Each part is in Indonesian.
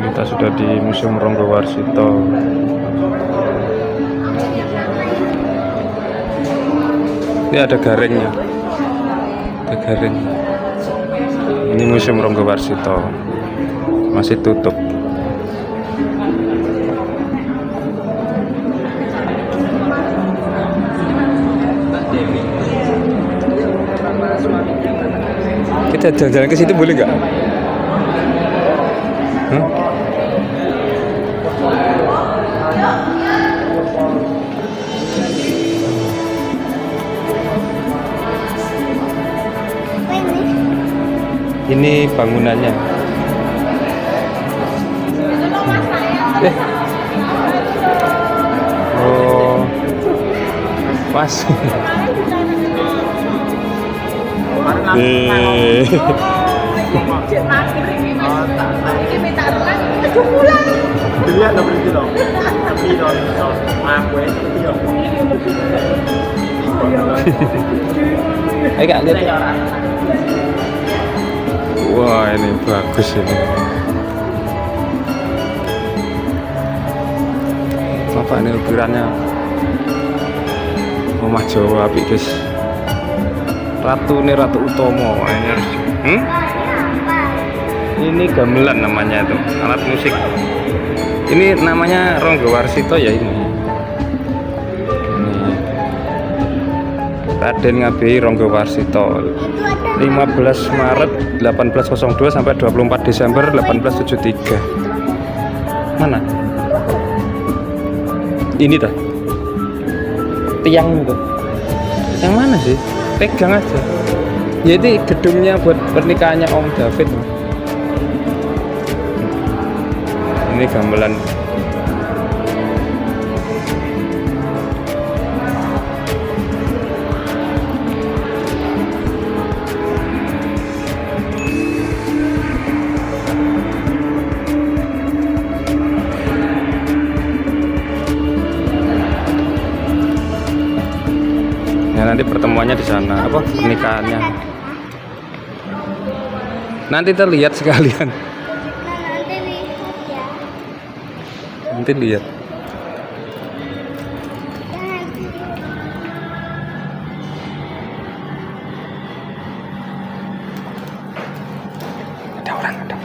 Kita sudah di Museum Ronggowarsito. Ini ada garingnya. Ada garing. Ini Museum Ronggowarsito. Masih tutup. Kita jalan-jalan ke situ boleh nggak? Ini bangunannya. Oh, pas. Kak, lihat. Wah, ini bagus ini. Apa ini ukirannya? Omah Jawa apik, guys. Ratu Utomo ini harus. Ini gamelan namanya itu, alat musik. Ini namanya Ronggowarsito ya ini. Raden Ngabei Ronggowarsito. 15 Maret 1802 sampai 24 Desember 1873. Mana? Ini dah. Tiang itu. Yang mana sih? Pegang aja. Ya itu gedungnya buat pernikahannya Om David. Ini gamelan. Ya, nanti pertemuannya di sana, apa pernikahannya. Nanti terlihat sekalian. Nanti lihat. Ada orang, ada.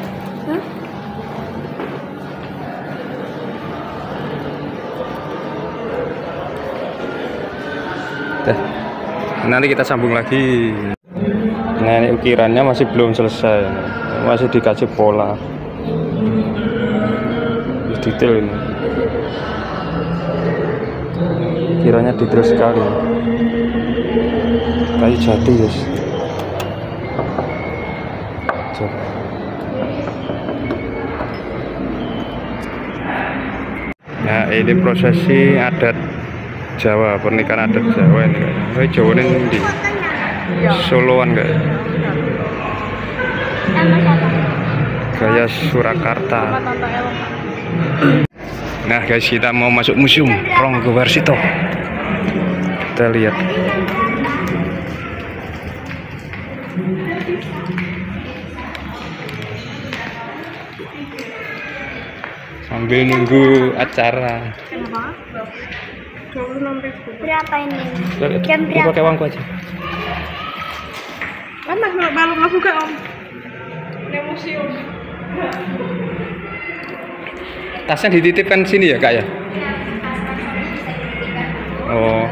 Nanti kita sambung lagi. Nah, ini ukirannya masih belum selesai, masih dikasih pola. Detail ini. Ukirannya detail sekali. Kayu jati, guys. Nah, ini prosesi adat Jawa, pernikahan adat Jawa ini. Kayak Jawa ini di Soloan kayak. Gaya Surakarta. Nah guys, kita mau masuk Museum Ronggowarsito. Kita lihat. Sambil nunggu acara. Berapa ini? Jam berapa? Pakai uangku aja. Kan mas balok nggak buka om? Ini museum. Tasnya dititipkan sini ya kak ya? Oh.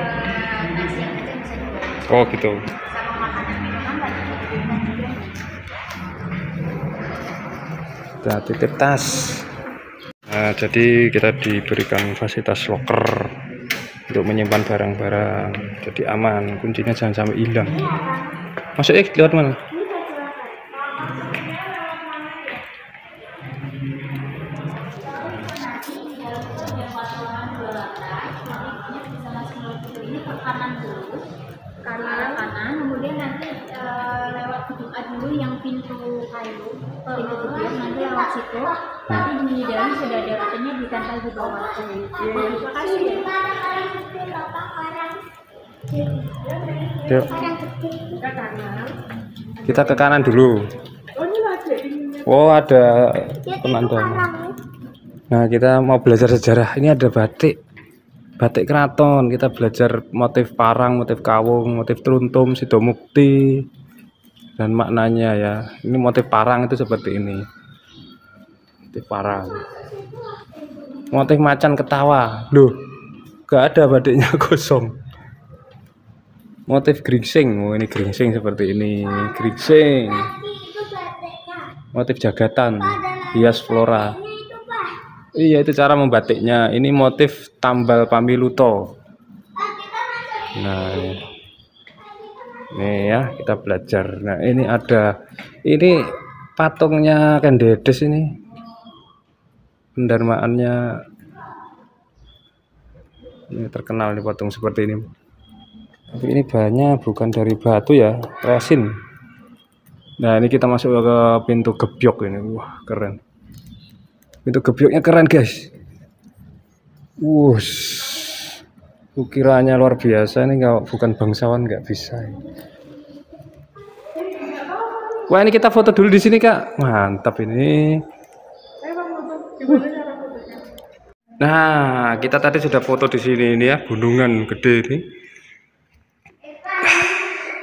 Oh gitu. Kita titip tas. Nah, jadi kita diberikan fasilitas locker untuk menyimpan barang-barang, jadi aman, kuncinya jangan sampai hilang. Masuk lewat mana? Kanan, kemudian nanti lewat gedung A dulu yang pintu kayu, pintu gebiar, nanti lewat situ. Nanti di jalan sudah ada rutenya ditempel di bawah. Terima kasih. Yuk. Kita ke kanan dulu. Oh, ada pemandangan. Nah, kita mau belajar sejarah. Ini ada batik. Batik keraton. Kita belajar motif parang, motif kawung, motif truntum, sidomukti, dan maknanya ya. Ini motif parang itu seperti ini. Motif parang. Motif macan ketawa. Loh, gak ada batiknya kosong. Motif geringsing. Oh, ini geringsing seperti ini. Geringsing. Motif jagatan, hias flora. Iya, itu cara membatiknya. Ini motif tambal pamiluto. Nah, ini ya kita belajar. Nah, ini ada, ini patungnya Kendedes ini. Pendarmaannya ini terkenal nih patung seperti ini. Tapi ini bahannya bukan dari batu ya, resin. Nah, ini kita masuk ke pintu gebyok ini. Wah, keren. Pintu gebyoknya keren, guys. Ukirannya luar biasa. Ini kalau bukan bangsawan nggak bisa. Wah, ini kita foto dulu di sini, Kak. Mantap ini. Nah, kita tadi sudah foto di sini ini ya, gunungan gede ini.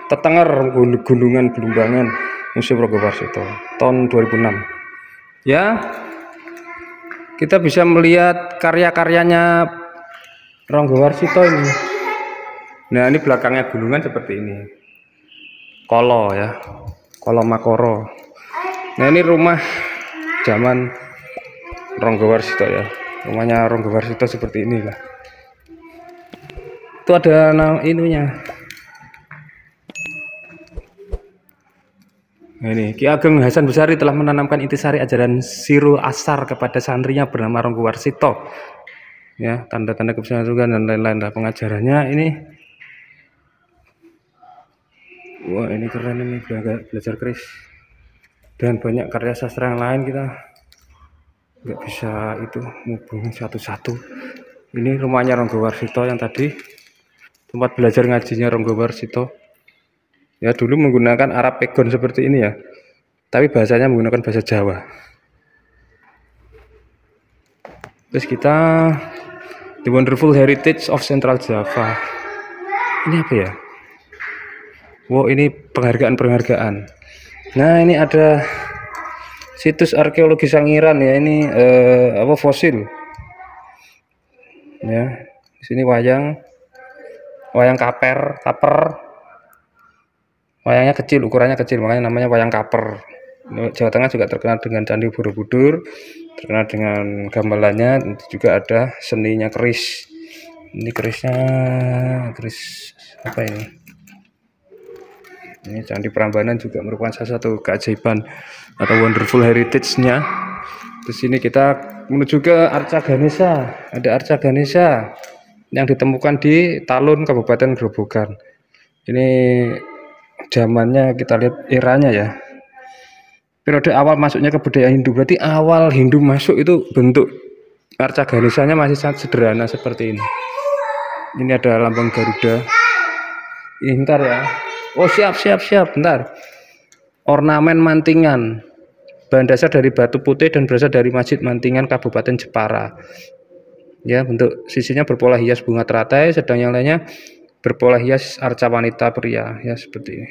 Tetenger Gunungan Blumbangan, Museum Ranggawarsita tahun 2006. Ya, kita bisa melihat karya-karyanya Ranggawarsita ini. Nah, ini belakangnya gunungan seperti ini. Kolo ya, Kolo Makoro. Nah, ini rumah zaman Ranggawarsita ya. Rumahnya Ranggawarsita seperti inilah. Itu ada ininya. Nah, ini Ki Ageng Hasan Besari telah menanamkan intisari ajaran Sirul Asar kepada santrinya bernama Ranggawarsita. Ya, tanda-tanda kebersamaan dan lain-lain lah pengajarannya ini. Wah, ini keren ini, belajar keris. Dan banyak karya sastra yang lain kita nggak bisa itu hubungin satu-satu. Ini rumahnya Ranggawarsita yang tadi, tempat belajar ngajinya Ranggawarsita. Ya, dulu menggunakan Arab Pegon seperti ini ya, tapi bahasanya menggunakan bahasa Jawa. Terus kita The Wonderful Heritage of Central Java. Ini apa ya? Wow, ini penghargaan. Nah, ini ada situs arkeologi Sangiran ya, ini apa fosil. Ya, di sini wayang kaper. Wayangnya kecil, ukurannya kecil, makanya namanya wayang kaper. Jawa Tengah juga terkenal dengan Candi Borobudur, terkenal dengan gamelannya, juga ada seninya keris. Ini keris apa ini? Ini Candi Prambanan juga merupakan salah satu keajaiban atau wonderful heritage-nya. Di sini kita menuju ke Arca Ganesha. Ada Arca Ganesha yang ditemukan di Talun, Kabupaten Grobogan. Ini zamannya kita lihat eranya ya. Periode awal masuknya kebudayaan Hindu, berarti awal Hindu masuk itu bentuk Arca Ganeshanya masih sangat sederhana seperti ini. Ini ada lambang Garuda. Ini bentar ya. Oh, siap, bentar. Ornamen Mantingan. Bahan dasar dari batu putih dan berasal dari Masjid Mantingan, Kabupaten Jepara. Ya, bentuk sisinya berpola hias bunga teratai, sedang yang lainnya berpola hias arca wanita pria ya, seperti ini.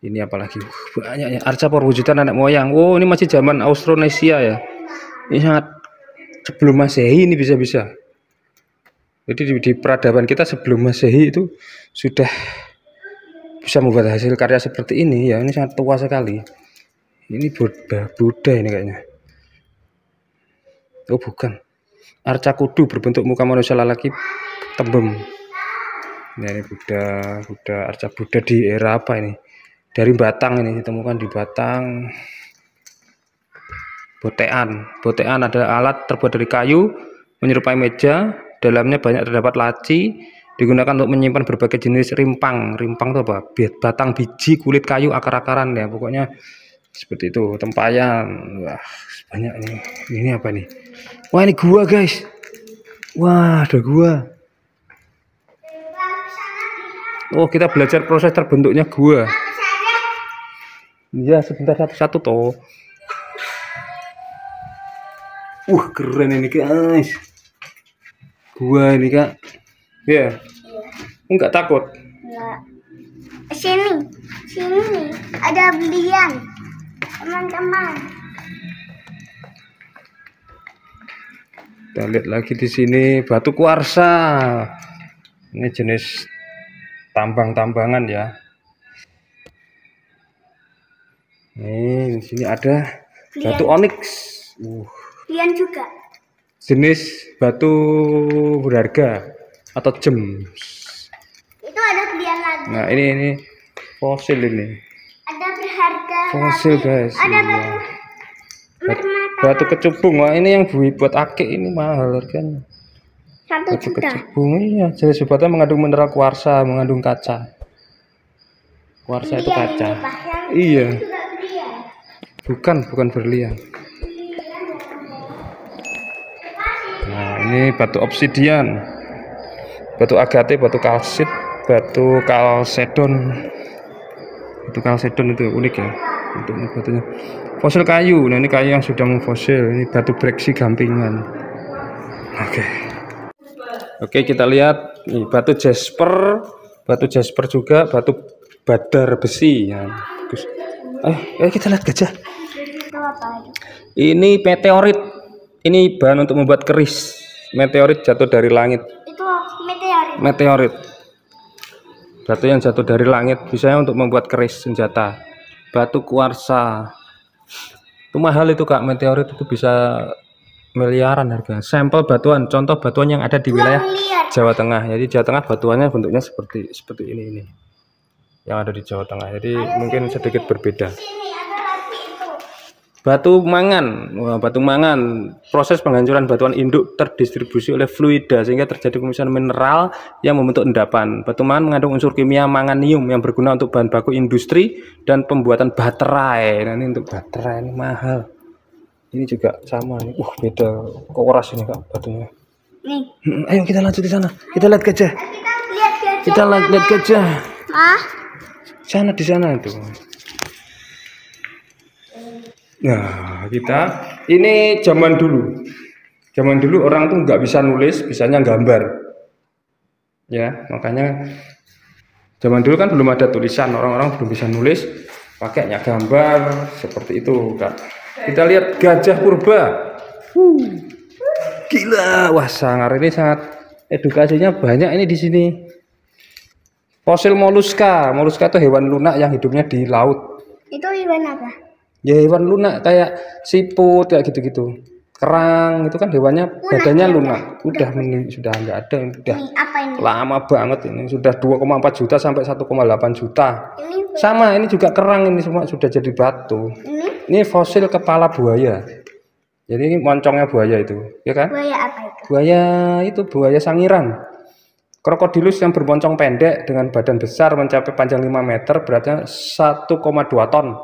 Ini apalagi banyak ya, arca perwujudan anak moyang. Oh, ini masih zaman Austronesia ya. Ini sangat sebelum Masehi ini bisa-bisa. Jadi di peradaban kita sebelum Masehi itu sudah bisa membuat hasil karya seperti ini ya. Ini sangat tua sekali. Ini Buddha ini kayaknya. Oh, bukan. Arca kudu berbentuk muka manusia lelaki tembem. Nah, ini Buddha arca Buddha di era apa ini? Dari Batang, ini ditemukan di Batang. Botean adalah alat terbuat dari kayu menyerupai meja, dalamnya banyak terdapat laci, digunakan untuk menyimpan berbagai jenis rimpang. Rimpang itu apa? Batang biji, kulit kayu, akar-akaran ya, pokoknya seperti itu. Tempayan. Wah, banyak ini. Ini apa nih? Wah, ini gua, guys. Wah, ada gua. Oh, kita belajar proses terbentuknya gua. Iya, sebentar satu-satu toh. Keren ini guys. Gua ini kak. Ya. Enggak takut. Enggak. Sini ada belian, teman-teman. Kita lihat lagi di sini batu kuarsa. Ini jenis tambang-tambangan ya. Nih, di sini ada batu onyx. Belian juga. Jenis batu berharga atau gems. Itu ada belian lagi. Nah, ini fosil ini. Ada berharga. Fosil guys. Ada batu kecubung. Wah, ini yang buat akik ini mahal harganya. 1 Batu juta. kecubung iya. Jenis batnya mengandung mineral kuarsa, mengandung kaca. Kuarsa itu kaca. Iya. Bukan berlian. Nah, ini batu obsidian, batu agate, batu kalsit, batu kalsedon. Batu kalsedon itu unik ya untuk batunya. Fosil kayu. Nah, ini kayu yang sudah memfosil. Ini batu breksi gampingan. Oke, kita lihat nih batu jasper juga, batu badar besi ya. Kita lihat gajah. Ini meteorit. Ini bahan untuk membuat keris. Meteorit jatuh dari langit. Itu meteorit. Meteorit. Batu yang jatuh dari langit biasanya untuk membuat keris senjata. Batu kuarsa. Itu mahal itu kak, meteorit itu bisa miliaran harganya. Sampel batuan, contoh batuan yang ada di wilayah Jawa Tengah. Jadi Jawa Tengah batuannya bentuknya seperti ini. Yang ada di Jawa Tengah. Jadi mungkin sedikit berbeda. Batu mangan. Batu mangan, proses penghancuran batuan induk terdistribusi oleh fluida sehingga terjadi pemisahan mineral yang membentuk endapan. Batu mangan mengandung unsur kimia manganium yang berguna untuk bahan baku industri dan pembuatan baterai. Nah, ini untuk baterai ini mahal. Ini juga sama nih. Beda keras ini kak batunya. Nih. Ayo kita lanjut di sana. Kita lihat gajah. Kita lihat gajah. Di sana itu. Nah, ini zaman dulu orang tuh nggak bisa nulis, bisanya gambar ya, makanya zaman dulu kan belum ada tulisan, orang-orang belum bisa nulis, pakainya gambar seperti itu kak. Kita lihat gajah purba. Gila, wah sangar, ini sangat edukasinya banyak ini di sini. Fosil moluska itu hewan lunak yang hidupnya di laut. Itu hewan apa? Ya hewan lunak kayak siput kayak gitu-gitu. Kerang itu kan hewannya badannya lunak. Sudah nggak ada, udah apa ini? Lama banget ini. Sudah 2,4 juta sampai 1,8 juta. Sama ini juga kerang, ini semua sudah jadi batu. Ini fosil kepala buaya. Jadi ini moncongnya buaya itu, ya kan? Buaya apa itu? Buaya sangiran. Krokodilus yang bermoncong pendek dengan badan besar mencapai panjang 5 meter, beratnya 1,2 ton.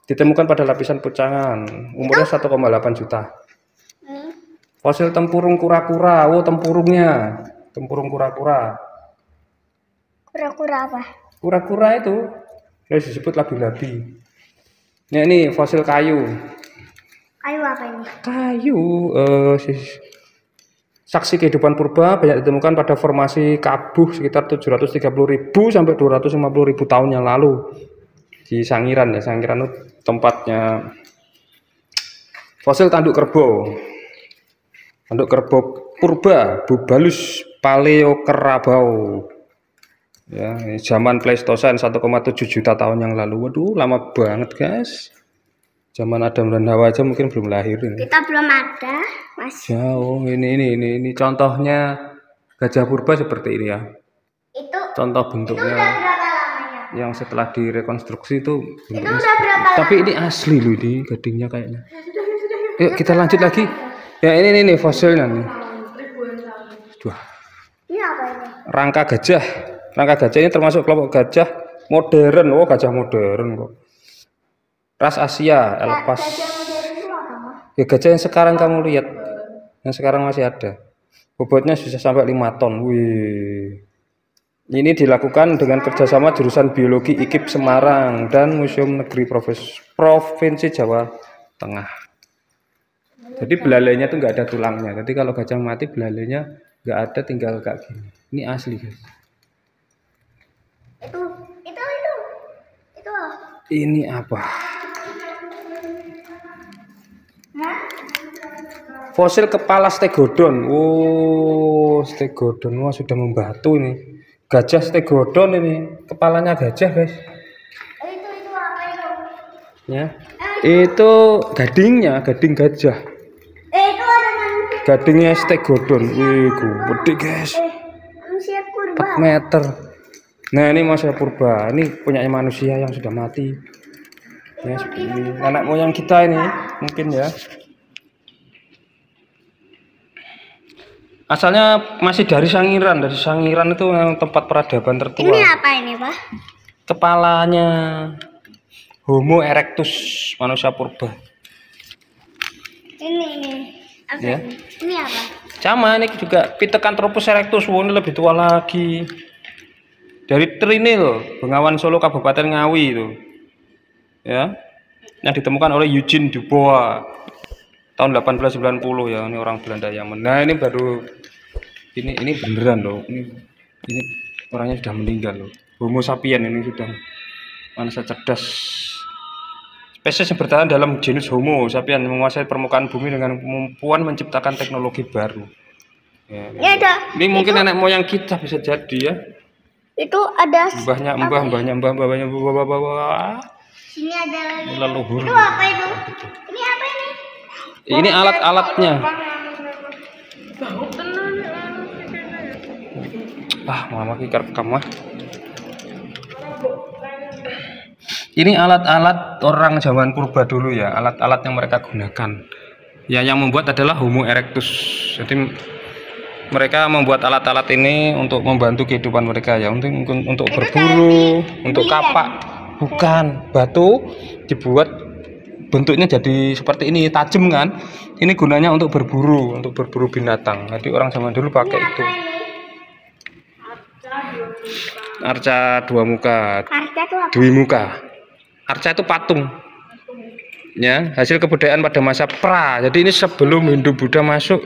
Ditemukan pada lapisan pucangan, umurnya 1,8 juta. Fosil tempurung kura-kura. Tempurung kura-kura. Kura-kura apa? Kura-kura itu disebut labi-labi. Nah, ini fosil kayu. Kayu apa ini? Saksi kehidupan purba banyak ditemukan pada formasi Kabuh sekitar 730.000 sampai 250.000 tahun yang lalu. Di Sangiran ya, Sangiran itu tempatnya. Fosil tanduk kerbau purba, Bubalus paleokerabau ya, zaman Pleistosen 1,7 juta tahun yang lalu. Waduh, lama banget guys. Zaman Adam dan Hawa aja mungkin belum lahir ini. Kita belum ada, Mas. Jauh. Ini contohnya gajah purba seperti ini ya. Itu contoh bentuknya. Itu udah berapa lamanya? Yang setelah direkonstruksi itu bentuknya. Itu udah berapa tapi lama? Ini asli loh, ini gadingnya kayaknya. Yuk kita lanjut lagi. Ya ini fosilnya nih. Ini apa ini? Rangka gajah. Rangka gajah ini termasuk kelompok gajah modern. Gajah modern kok. Ras Asia, Elpas. Gajah modern itu apa, Mas? Ya gajah yang sekarang kamu lihat. Yang sekarang masih ada. Bobotnya bisa sampai 5 ton. Wih. Ini dilakukan dengan kerjasama jurusan Biologi IKIP Semarang dan Museum Negeri Provinsi Jawa Tengah. Jadi belalainya tuh nggak ada tulangnya. Jadi kalau gajah mati belalainya nggak ada, tinggal kayak gini. Ini asli guys. Itu. Ini apa? Fosil kepala stegodon. Oh, stegodon. Wah, sudah membatu ini. Gajah stegodon ini. Kepalanya gajah, guys. Itu apa itu? Ya. Itu gadingnya, gading gajah. Itu ada manusia. Gadingnya stegodon. Wih, gede, guys. Manusia 4 purba. meter. Nah, ini manusia purba. Ini punya manusia yang sudah mati. Ya, seperti ini. Anak moyang kita ini, mungkin ya. Asalnya masih dari Sangiran. Dari Sangiran itu tempat peradaban tertua. Ini apa ini, Pak? Kepalanya Homo erectus, manusia purba. Ini. Apa Ya. Ini apa? Sama ini juga Pithecanthropus erectus. Wow, ini lebih tua lagi. Dari Trinil, Bengawan Solo, Kabupaten Ngawi itu. Ya. Yang ditemukan oleh Eugene Dubois tahun 1890 ya, ini orang Belanda Yaman. Nah, ini baru ini beneran loh. Ini orangnya sudah meninggal loh. Homo sapien ini sudah manusia cerdas. Spesies yang bertahan dalam genus Homo sapien menguasai permukaan bumi dengan kemampuan menciptakan teknologi baru. Ya, Ini ada. ini mungkin nenek moyang kita bisa jadi ya. Itu ada. Mbahnya. Sini ada lagi. Leluhur. Itu apa itu? Ini apa ini? Ini alat-alatnya. Mama kita rekam mah. Ini alat-alat orang zaman purba dulu ya, alat-alat yang mereka gunakan. Ya, yang membuat adalah Homo erectus. Jadi mereka membuat alat-alat ini untuk membantu kehidupan mereka ya, untuk berburu, untuk kapak. Bukan, batu dibuat bentuknya jadi seperti ini, tajam kan. Ini gunanya untuk berburu binatang. Jadi orang zaman dulu pakai itu. Arca dua muka. Arca itu apa? Dwi muka. Arca itu patung. Ya, hasil kebudayaan pada masa pra. Jadi ini sebelum Hindu Buddha masuk,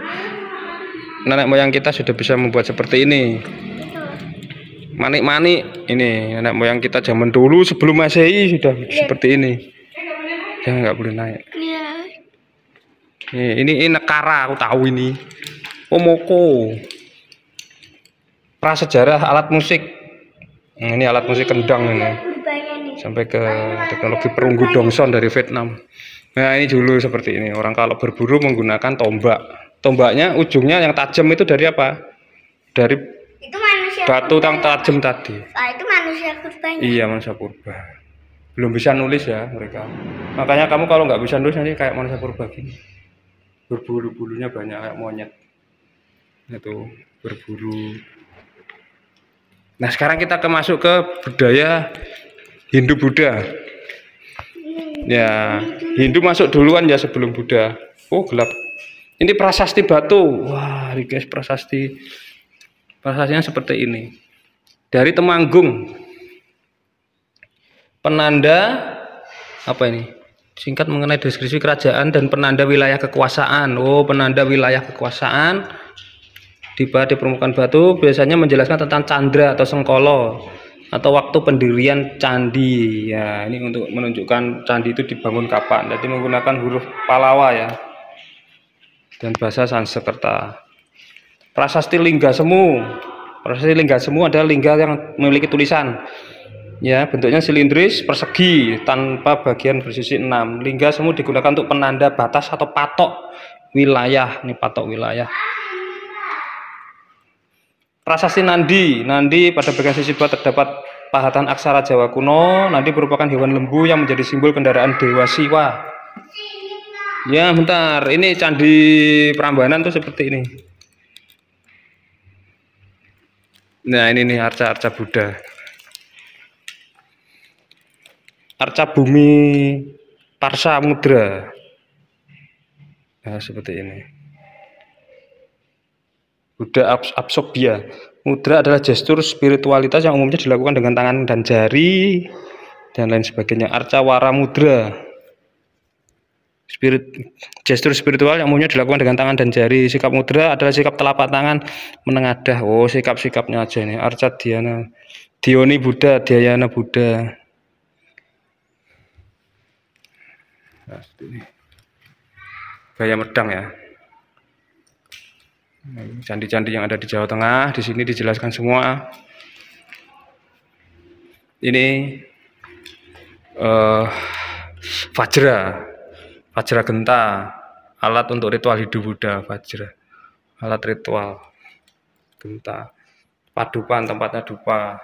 nenek moyang kita sudah bisa membuat seperti ini. Manik-manik ini nenek moyang kita zaman dulu sebelum Masehi sudah seperti ini. Jangan nggak boleh naik. Ini nekara, aku tahu ini. Omoko. Prasejarah alat musik. Ini alat musik kendang ini. Sampai ke teknologi perunggu dongson dari Vietnam. Nah, ini dulu seperti ini. Orang kalau berburu menggunakan tombak. Tombaknya ujungnya yang tajam itu dari apa? Dari Itu manusia batu purba. yang tajam tadi. Itu manusia purbanya. Iya, manusia purba. Belum bisa nulis ya mereka. Makanya kamu kalau nggak bisa nulis nanti kayak manusia purba gini. Berbulu-bulunya banyak kayak monyet. Itu berburu. Nah, sekarang kita masuk ke budaya Hindu Buddha. Ya, Hindu masuk duluan ya sebelum Buddha. Oh, gelap. Ini prasasti batu. Wah, ini guys, prasasti. Prasastinya seperti ini. Dari Temanggung. Penanda apa ini? Singkat mengenai deskripsi kerajaan dan penanda wilayah kekuasaan. Oh, penanda wilayah kekuasaan di permukaan batu biasanya menjelaskan tentang candra atau sengkolo atau waktu pendirian candi. Ya, ini untuk menunjukkan candi itu dibangun kapan. Jadi menggunakan huruf Pallava ya. Dan bahasa Sanskerta. Prasasti Lingga Semu. Prasasti Lingga Semu adalah lingga yang memiliki tulisan. Ya, bentuknya silindris, persegi, tanpa bagian bersisi 6. Lingga Semu digunakan untuk penanda batas atau patok wilayah. Ini patok wilayah. Prasasti Nandi. Nandi pada bagian sisi bawah terdapat pahatan aksara Jawa kuno. Nandi merupakan hewan lembu yang menjadi simbol kendaraan Dewa Siwa. Ya, bentar. Ini candi Prambanan tuh seperti ini. Nah, ini nih arca-arca Buddha. Arca bumi Parsa Mudra. Nah, seperti ini. Buddha Absobya. Mudra adalah gestur spiritualitas yang umumnya dilakukan dengan tangan dan jari dan lain sebagainya. Arcawara mudra. Gestur spiritual yang umumnya dilakukan dengan tangan dan jari. Sikap mudra adalah sikap telapak tangan menengadah. Oh, sikap-sikapnya aja ini. Arca Dhyana, Dioni Buddha, Dhyana Buddha. Nah, ini gaya medang ya. Candi-candi yang ada di Jawa Tengah di sini dijelaskan semua. Ini Vajra genta, alat untuk ritual hidup Buddha. Vajra, alat ritual genta. Padupan, tempatnya dupa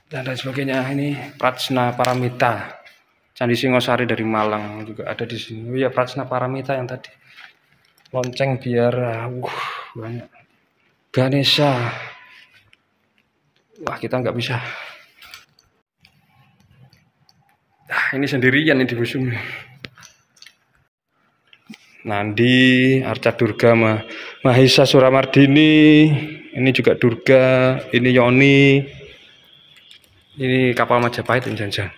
dan lain sebagainya. Ini Prajna Paramita, Candi Singosari dari Malang juga ada di sini. Oh ya, Prajna Paramita yang tadi. Lonceng biara, banyak. Ganesha, wah kita nggak bisa. Nah, ini sendirian ini di museum. Nandi, Arca Durga, Mahisa Suramardini, ini juga Durga, ini Yoni, ini kapal Majapahit ini jangan.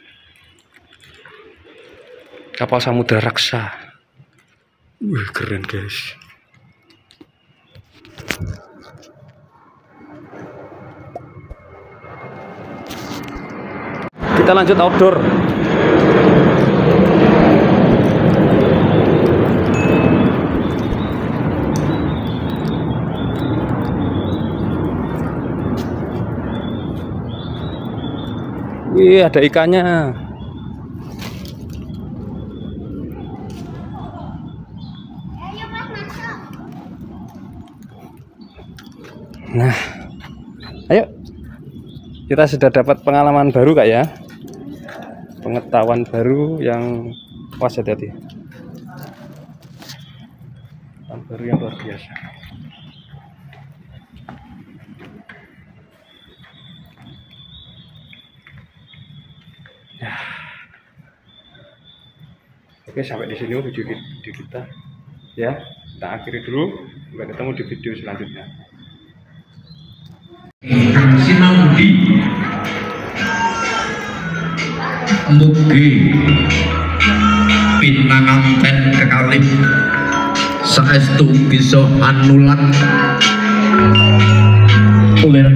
Kapal Samudra Raksa. Keren guys. Kita lanjut outdoor. Wih, ada ikannya. Nah, ayo, kita sudah dapat pengalaman baru Kak ya, pengetahuan baru yang was, hati-hati, pengetahuan baru yang luar biasa. Ya. Oke, sampai di sini video kita ya, kita akhiri dulu. Sampai ketemu di video selanjutnya. Sinambi mugi pinanganten kekalih saestu bisa anulat ulir